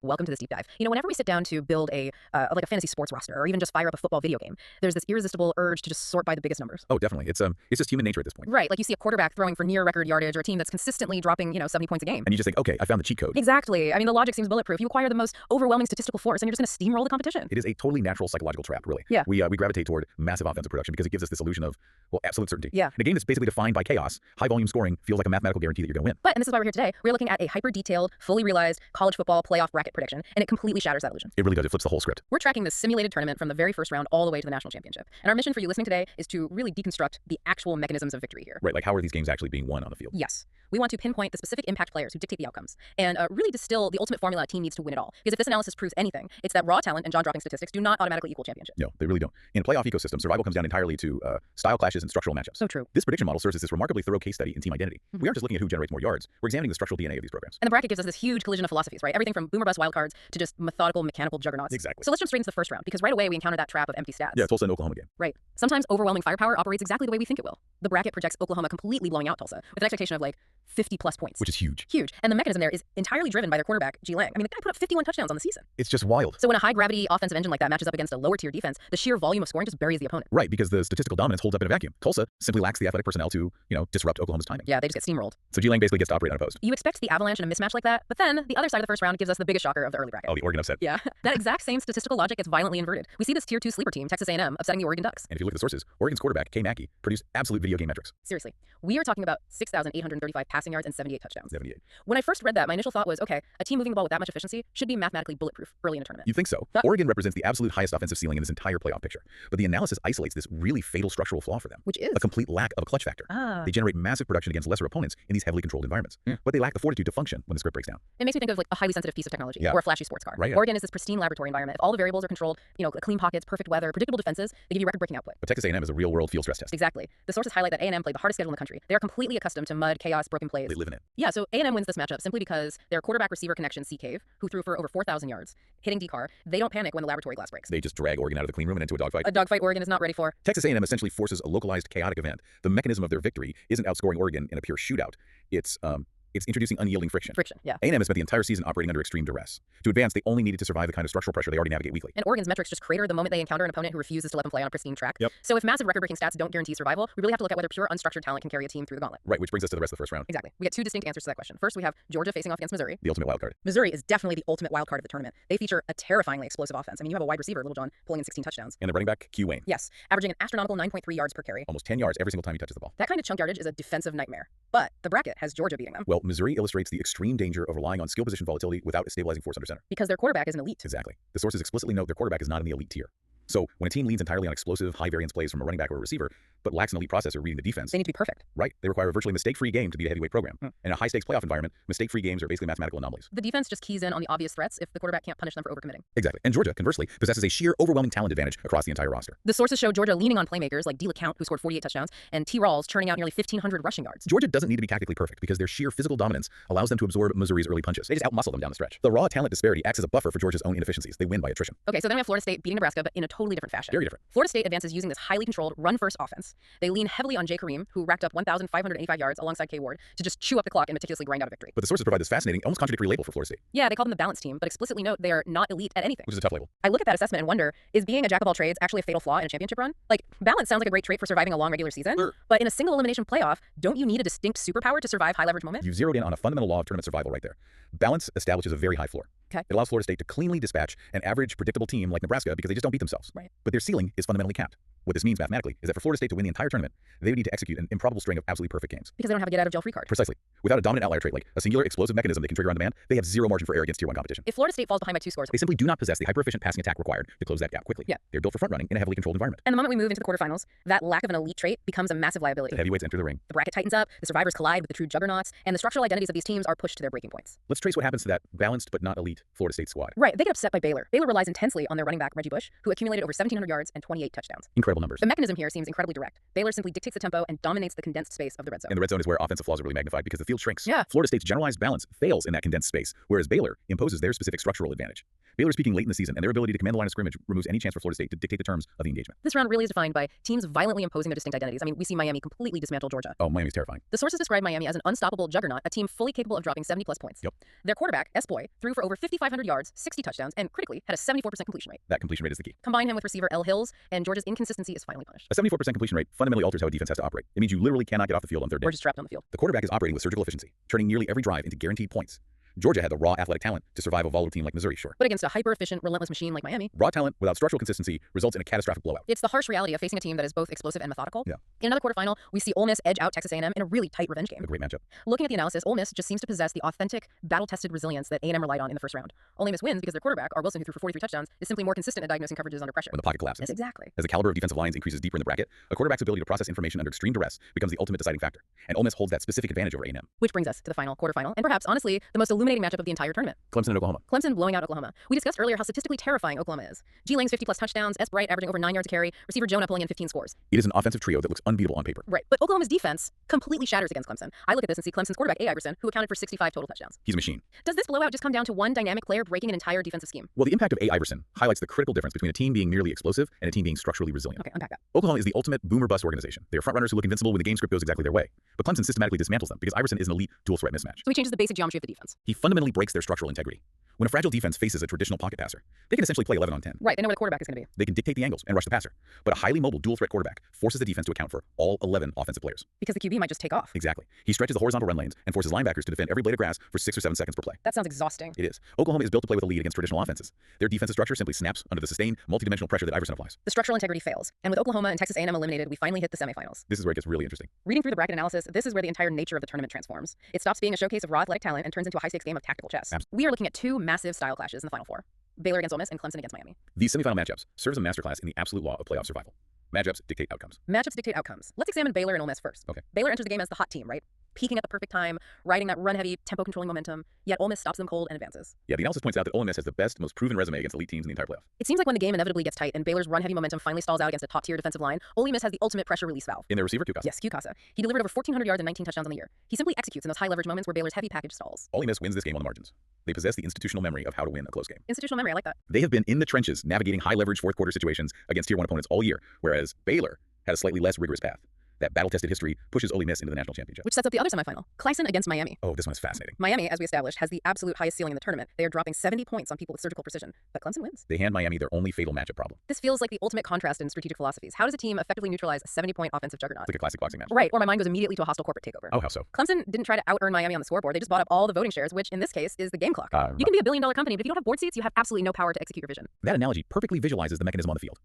welcome to this deep dive. You know, whenever we sit down to build like a fantasy sports roster or even just fire up a football video game, there's this irresistible urge to just sort by the biggest numbers. Oh, definitely. It's just human nature at this point. Right, like you see a quarterback throwing for near record yardage or a team that's consistently dropping, 70 points a game. And you just think, okay, I found the cheat code. Exactly. I mean, the logic seems bulletproof. You acquire the most overwhelming statistical force and you're just going to steamroll the competition. It is a totally natural psychological trap, really. Yeah. We gravitate toward massive offensive production because it gives us this illusion of, well, absolute certainty. Yeah. In a game that's basically defined by chaos, high volume scoring feels like a mathematical guarantee that you're going to win. But, and this is why we're here today, we're looking at a hyper-detailed, fully realized college football playoff bracket prediction, and it completely shatters that illusion. It really does. It flips the whole script. We're tracking this simulated tournament from the very first round all the way to the national championship. And our mission for you listening today is to really deconstruct the actual mechanisms of victory here. Right, like how are these games actually being won on the field? Yes. We want to pinpoint the specific impact players who dictate the outcomes and really distill the ultimate formula a team needs to win it all. Because if this analysis proves anything, it's that raw talent and jaw-dropping statistics do not automatically equal championship. No, they really don't. In a playoff ecosystem, survival comes down entirely to style clashes and structural matchups. So true. This prediction model serves as this remarkably thorough case study in team identity. We aren't just looking at who generates more yards, we're examining the structural DNA of these programs. And the bracket gives us this huge collision of philosophies, right? Everything from boomer bust wildcards to just methodical, mechanical juggernauts. Exactly. So let's jump straight into the first round, because right away we encounter that trap of empty stats. Yeah, Tulsa and Oklahoma game. Right. Sometimes overwhelming firepower operates exactly the way we think it will. The bracket projects Oklahoma completely blowing out Tulsa, with an expectation of like 50-plus points. Which is huge. Huge. And the mechanism there is entirely driven by their quarterback, G. Lang. I mean, the guy put up 51 touchdowns on the season. It's just wild. So when a high-gravity offensive engine like that matches up against a lower-tier defense, the sheer volume of scoring just buries the opponent. Right, because the statistical dominance holds up in a vacuum. Tulsa simply lacks the athletic personnel to, disrupt Oklahoma's timing. Yeah, they just get steamrolled. So G. Lang basically gets to operate unopposed. You expect the avalanche in a mismatch like that, but then the other side of the first round gives us the biggest shocker of the early bracket. Oh, the Oregon upset. Yeah, that exact same statistical logic gets violently inverted. We see this tier 2 sleeper team, Texas A&M, upsetting the Oregon Ducks. And if you look at the sources, Oregon's quarterback, K. Mackey, produced absolute video game metrics. Seriously, we are talking about 6,835 passing yards and 78 touchdowns. 78. When I first read that, my initial thought was, okay, a team moving the ball with that much efficiency should be mathematically bulletproof early in a tournament. You think so? Oregon represents the absolute highest offensive ceiling in this entire playoff picture. But the analysis isolates this really fatal structural flaw for them. Which is? A complete lack of a clutch factor. They generate massive production against lesser opponents in these heavily controlled environments. But they lack the fortitude to function when the script breaks down. It makes me think of like a highly sensitive piece of technology or a flashy sports car. Right, yeah. Oregon is this pristine laboratory environment. If all the variables are controlled, clean pockets, perfect weather, predictable defenses, they give you record-breaking output. But Texas A&M is a real-world field stress test. Exactly. The sources highlight that A&M played the hardest schedule in the country. They are completely accustomed to mud, chaos, broken plays. They live in it. Yeah, so A&M wins this matchup simply because their quarterback-receiver connection, C-Cave, who threw for over 4,000 yards, hitting D-Car, they don't panic when the laboratory glass breaks. They just drag Oregon out of the clean room and into a dogfight. A dogfight Oregon is not ready for. Texas A&M essentially forces a localized chaotic event. The mechanism of their victory isn't outscoring Oregon in a pure shootout. It's introducing unyielding friction. Friction, yeah. A&M has spent the entire season operating under extreme duress. To advance, they only needed to survive the kind of structural pressure they already navigate weekly. And Oregon's metrics just crater the moment they encounter an opponent who refuses to let them play on a pristine track. Yep. So if massive record-breaking stats don't guarantee survival, we really have to look at whether pure unstructured talent can carry a team through the gauntlet. Right, which brings us to the rest of the first round. Exactly. We get two distinct answers to that question. First, we have Georgia facing off against Missouri. The ultimate wild card. Missouri is definitely the ultimate wild card of the tournament. They feature a terrifyingly explosive offense. I mean, you have a wide receiver, Little John, pulling in 16 touchdowns. And the running back, Q. Wayne. Yes, averaging an astronomical 9.3 yards per carry. Almost 10 yards every single time he touches the ball. That kind of chunk yardage is a defensive nightmare. But the bracket has Georgia beating them. Well, Missouri illustrates the extreme danger of relying on skill position volatility without a stabilizing force under center. Because their quarterback is an elite. Exactly. The sources explicitly note their quarterback is not in the elite tier. So when a team leans entirely on explosive, high-variance plays from a running back or a receiver, but lacks an elite processor reading the defense, They need to be perfect. right, they require a virtually mistake-free game to beat a heavyweight program. In a high-stakes playoff environment, mistake-free games are basically mathematical anomalies. The defense just keys in on the obvious threats if the quarterback can't punish them for overcommitting. Exactly. And Georgia, conversely, possesses a sheer, overwhelming talent advantage across the entire roster. The sources show Georgia leaning on playmakers like D. LeCount, who scored 48 touchdowns, and T. Rawls churning out nearly 1,500 rushing yards. Georgia doesn't need to be tactically perfect because their sheer physical dominance allows them to absorb Missouri's early punches. They just outmuscle them down the stretch. The raw talent disparity acts as a buffer for Georgia's own inefficiencies. They win by attrition. Okay, so then we have Florida State beating Nebraska, but in a totally different fashion. Very different. Florida State advances using this highly controlled run-first offense. They lean heavily on Jay Kareem, who racked up 1,585 yards alongside K. Ward to just chew up the clock and meticulously grind out a victory. But the sources provide this fascinating, almost contradictory label for Florida State, Yeah, they call them the balanced team, but explicitly note they are not elite at anything. which is a tough label. I look at that assessment and wonder, is being a jack of all trades actually a fatal flaw in a championship run? Like, balance sounds like a great trait for surviving a long regular season, Sure. but in a single elimination playoff, don't you need a distinct superpower to survive high leverage moments? You've zeroed in on a fundamental law of tournament survival right there. Balance establishes a very high floor. Okay. It allows Florida State to cleanly dispatch an average, predictable team like Nebraska because they just don't beat themselves. Right. But their ceiling is fundamentally capped. What this means mathematically is that for Florida State to win the entire tournament, they would need to execute an improbable string of absolutely perfect games. Because they don't have a get-out-of-jail-free card. Precisely. Without a dominant outlier trait like a singular explosive mechanism they can trigger on demand, they have zero margin for error against tier 1 competition. If Florida State falls behind by 2 scores, They simply do not possess the hyper-efficient passing attack required to close that gap quickly. Yeah. They're built for front running in a heavily controlled environment. and the moment we move into the quarterfinals, that lack of an elite trait becomes a massive liability. The heavyweights enter the ring. The bracket tightens up, the survivors collide with the true juggernauts, and the structural identities of these teams are pushed to their breaking points. Let's trace what happens to that balanced but not elite Florida State squad. Right, they get upset by Baylor. Baylor relies intensely on their running back, Reggie Bush, who accumulated over 1,700 yards and 28 touchdowns. Incredible comparable numbers. The mechanism here seems incredibly direct. Baylor simply dictates the tempo and dominates the condensed space of the red zone. And the red zone is where offensive flaws are really magnified because the field shrinks. Yeah. Florida State's generalized balance fails in that condensed space, whereas Baylor imposes their specific structural advantage. Baylor's peaking late in the season, and their ability to command the line of scrimmage removes any chance for Florida State to dictate the terms of the engagement. This round really is defined by teams violently imposing their distinct identities. I mean, we see Miami completely dismantle Georgia. Oh, Miami's terrifying. The sources describe Miami as an unstoppable juggernaut, a team fully capable of dropping 70-plus points. Yep. Their quarterback, S-Boy, threw for over 5,500 yards, 60 touchdowns, and critically had a 74% completion rate. That completion rate is the key. Combine him with receiver L. Hills, and Georgia's inconsistency is finally punished. A 74% completion rate fundamentally alters how a defense has to operate. It means you literally cannot get off the field on third down. We're just trapped on the field. The quarterback is operating with surgical efficiency, turning nearly every drive into guaranteed points. Georgia had the raw athletic talent to survive a volatile team like Missouri, sure. But against a hyper-efficient, relentless machine like Miami, Raw talent without structural consistency results in a catastrophic blowout. it's the harsh reality of facing a team that is both explosive and methodical. Yeah. In another quarterfinal, we see Ole Miss edge out Texas A&M in a really tight revenge game. A great matchup. Looking at the analysis, Ole Miss just seems to possess the authentic, battle-tested resilience that A&M relied on in the first round. Ole Miss wins because their quarterback, R. Wilson, who threw for 43 touchdowns, is simply more consistent at diagnosing coverages under pressure. When the pocket collapses. Yes, exactly. As the caliber of defensive lines increases deeper in the bracket, a quarterback's ability to process information under extreme duress becomes the ultimate deciding factor. And Ole Miss holds that specific advantage over A&M. Which brings us to the final quarterfinal, and perhaps, honestly, the most illuminating matchup of the entire tournament. Clemson and Oklahoma. Clemson blowing out Oklahoma. We discussed earlier how statistically terrifying Oklahoma is. G. Lang's 50-plus touchdowns, S. Bright averaging over 9 yards a carry, receiver Jonah pulling in 15 scores. It is an offensive trio that looks unbeatable on paper. Right, but Oklahoma's defense completely shatters against Clemson. I look at this and see Clemson's quarterback, A. Iverson, who accounted for 65 total touchdowns. He's a machine. Does this blowout just come down to one dynamic player breaking an entire defensive scheme? Well, the impact of A. Iverson highlights the critical difference between a team being merely explosive and a team being structurally resilient. Okay, unpack that. Oklahoma is the ultimate boomer-bust organization. They are frontrunners who look invincible when the game script goes exactly their way. But Clemson systematically dismantles them because Iverson is an elite dual-threat mismatch. So he changes the basic geometry of the defense. He fundamentally breaks their structural integrity. When a fragile defense faces a traditional pocket passer, they can essentially play 11 on 10. Right, they know where the quarterback is going to be. They can dictate the angles and rush the passer. But a highly mobile dual-threat quarterback forces the defense to account for all 11 offensive players. Because the QB might just take off. Exactly. He stretches the horizontal run lanes and forces linebackers to defend every blade of grass for 6 or 7 seconds per play. That sounds exhausting. It is. Oklahoma is built to play with a lead against traditional offenses. Their defensive structure simply snaps under the sustained, multidimensional pressure that Iverson applies. The structural integrity fails. And with Oklahoma and Texas A&M eliminated, we finally hit the semifinals. This is where it gets really interesting. Reading through the bracket analysis, this is where the entire nature of the tournament transforms. It stops being a showcase of raw athletic talent and turns into a high-stakes game of tactical chess. We are looking at two massive style clashes in the Final Four. Baylor against Ole Miss and Clemson against Miami. These semifinal matchups serve as a masterclass in the absolute law of playoff survival. Matchups dictate outcomes. Matchups dictate outcomes. Let's examine Baylor and Ole Miss first. Okay. Baylor enters the game as the hot team, right? Peaking at the perfect time, riding that run-heavy, tempo-controlling momentum, yet Ole Miss stops them cold and advances. Yeah, the analysis points out that Ole Miss has the best, most proven resume against elite teams in the entire playoff. It seems like when the game inevitably gets tight and Baylor's run-heavy momentum finally stalls out against a top-tier defensive line, Ole Miss has the ultimate pressure release valve. In their receiver, Q Casa. Yes, Q Casa. He delivered over 1,400 yards and 19 touchdowns on the year. He simply executes in those high-leverage moments where Baylor's heavy package stalls. Ole Miss wins this game on the margins. They possess the institutional memory of how to win a close game. Institutional memory, I like that. They have been in the trenches navigating high-leverage fourth-quarter situations against Tier 1 opponents all year, whereas Baylor had a slightly less rigorous path. That battle-tested history pushes Ole Miss into the national championship. Which sets up the other semifinal, Clemson against Miami. Oh, this one is fascinating. Miami, as we established, has the absolute highest ceiling in the tournament. They are dropping 70 points on people with surgical precision, but Clemson wins. They hand Miami their only fatal matchup problem. This feels like the ultimate contrast in strategic philosophies. How does a team effectively neutralize a 70-point offensive juggernaut? It's like a classic boxing match. Right, or my mind goes immediately to a hostile corporate takeover. Oh, how so? Clemson didn't try to out-earn Miami on the scoreboard. They just bought up all the voting shares, which in this case is the game clock. You can be a billion-dollar company, but if you don't have board seats, you have absolutely no power to execute your vision. That analogy perfectly visualizes the mechanism on the field.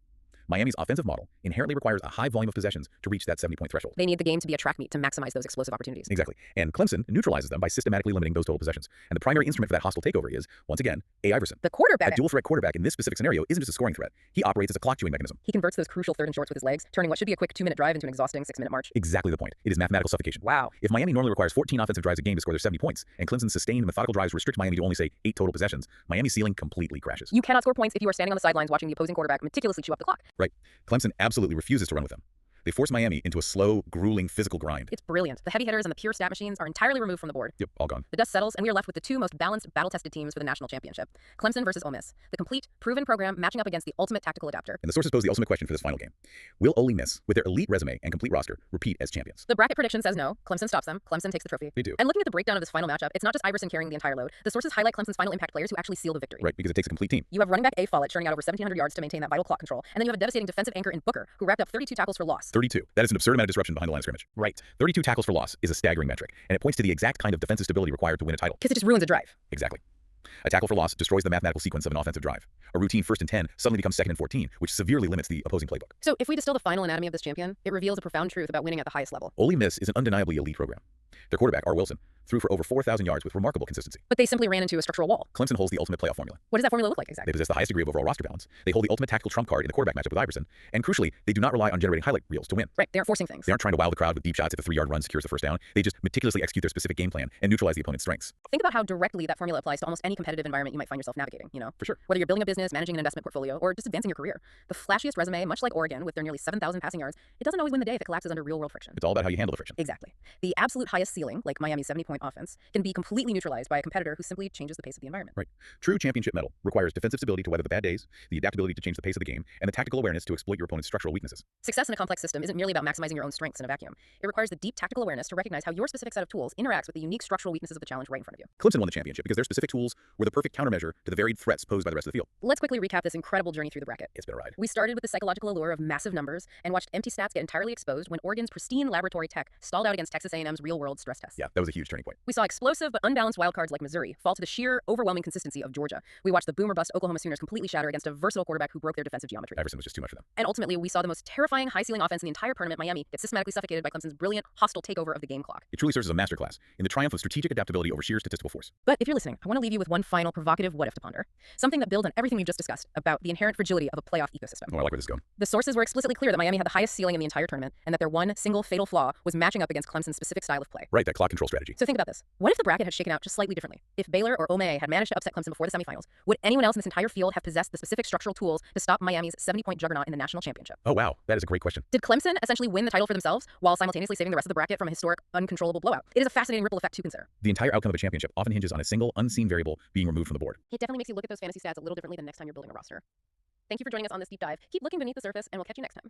Miami's offensive model inherently requires a high volume of possessions to reach that 70-point threshold. They need the game to be a track meet to maximize those explosive opportunities. Exactly. And Clemson neutralizes them by systematically limiting those total possessions. And the primary instrument for that hostile takeover is, once again, A. Iverson. The quarterback. That dual-threat quarterback in this specific scenario isn't just a scoring threat. He operates as a clock-chewing mechanism. He converts those crucial third and shorts with his legs, turning what should be a quick 2-minute drive into an exhausting 6-minute march. Exactly the point. It is mathematical suffocation. Wow. If Miami normally requires 14 offensive drives a game to score their 70 points, and Clemson's sustained methodical drives restrict Miami to only, say, 8 total possessions, Miami's ceiling completely crashes. You cannot score points if you are standing on the sidelines watching the opposing quarterback meticulously chew up the clock. Right. Clemson absolutely refuses to run with them. They force Miami into a slow, grueling physical grind. It's brilliant. The heavy hitters and the pure stat machines are entirely removed from the board. Yep, all gone. The dust settles, and we are left with the two most balanced, battle-tested teams for the national championship. Clemson versus Ole Miss. The complete, proven program matching up against the ultimate tactical adapter. And the sources pose the ultimate question for this final game. Will Ole Miss, with their elite resume and complete roster, repeat as champions? The bracket prediction says no. Clemson stops them. Clemson takes the trophy. They do. And looking at the breakdown of this final matchup, it's not just Iverson carrying the entire load. The sources highlight Clemson's final impact players who actually seal the victory. Right, because it takes a complete team. You have running back A. Follett churning out over 1,700 yards to maintain that vital clock control. And then you have a devastating defensive anchor in Booker, who wrapped up 32 tackles for loss. 32. That is an absurd amount of disruption behind the line of scrimmage. Right. 32 tackles for loss is a staggering metric, and it points to the exact kind of defensive stability required to win a title. Because it just ruins a drive. Exactly. A tackle for loss destroys the mathematical sequence of an offensive drive. A routine 1st and 10 suddenly becomes 2nd and 14, which severely limits the opposing playbook. So if we distill the final anatomy of this champion, it reveals a profound truth about winning at the highest level. Ole Miss is an undeniably elite program. Their quarterback, R. Wilson, threw for over 4,000 yards with remarkable consistency. But they simply ran into a structural wall. Clemson holds the ultimate playoff formula. What does that formula look like They exactly? possess the highest degree of overall roster balance. They hold the ultimate tactical trump card in the quarterback matchup with Iverson. And crucially, they do not rely on generating highlight reels to win. Right, they aren't forcing things. They aren't trying to wow the crowd with deep shots if a 3-yard run secures the first down. They just meticulously execute their specific game plan and neutralize the opponent's strengths. Think about how directly that formula applies to almost any competitive environment you might find yourself navigating, you know? For sure. Whether you're building a business, managing an investment portfolio, or just advancing your career. The flashiest resume, much like Oregon with their nearly 7,000 passing yards, it doesn't always win the day if it collapses under real-world friction. It's all about how you handle the friction. Exactly. The absolute highest ceiling, like Miami's 70-point offense, can be completely neutralized by a competitor who simply changes the pace of the environment. Right. True championship mettle requires defensive stability to weather the bad days, the adaptability to change the pace of the game, and the tactical awareness to exploit your opponent's structural weaknesses. Success in a complex system isn't merely about maximizing your own strengths in a vacuum. It requires the deep tactical awareness to recognize how your specific set of tools interacts with the unique structural weaknesses of the challenge right in front of you. Clemson won the championship because their specific tools were the perfect countermeasure to the varied threats posed by the rest of the field. Let's quickly recap this incredible journey through the bracket. It's been a ride. We started with the psychological allure of massive numbers and watched empty stats get entirely exposed when Oregon's pristine laboratory tech stalled out against Texas A&M's real-world stress tests. Yeah, that was a huge turning point. We saw explosive but unbalanced wildcards like Missouri fall to the sheer, overwhelming consistency of Georgia. We watched the boom-or-bust Oklahoma Sooners completely shatter against a versatile quarterback who broke their defensive geometry. Iverson was just too much for them. And ultimately, we saw the most terrifying high-ceiling offense in the entire tournament, Miami, get systematically suffocated by Clemson's brilliant, hostile takeover of the game clock. It truly serves as a masterclass in the triumph of strategic adaptability over sheer statistical force. But if you're listening, I want to leave you with one final provocative what-if to ponder. Something that builds on everything we've just discussed about the inherent fragility of a playoff ecosystem. Oh, I like where this is going. The sources were explicitly clear that Miami had the highest ceiling in the entire tournament, and that their one single fatal flaw was matching up against Clemson's specific style of play. Right, that clock control strategy. So think about this. What if the bracket had shaken out just slightly differently? If Baylor or Ole Miss had managed to upset Clemson before the semifinals, would anyone else in this entire field have possessed the specific structural tools to stop Miami's 70-point juggernaut in the national championship? Oh, wow. That is a great question. Did Clemson essentially win the title for themselves while simultaneously saving the rest of the bracket from a historic, uncontrollable blowout? It is a fascinating ripple effect to consider. The entire outcome of a championship often hinges on a single, unseen variable being removed from the board. It definitely makes you look at those fantasy stats a little differently the next time you're building a roster. Thank you for joining us on this deep dive. Keep looking beneath the surface, and we'll catch you next time.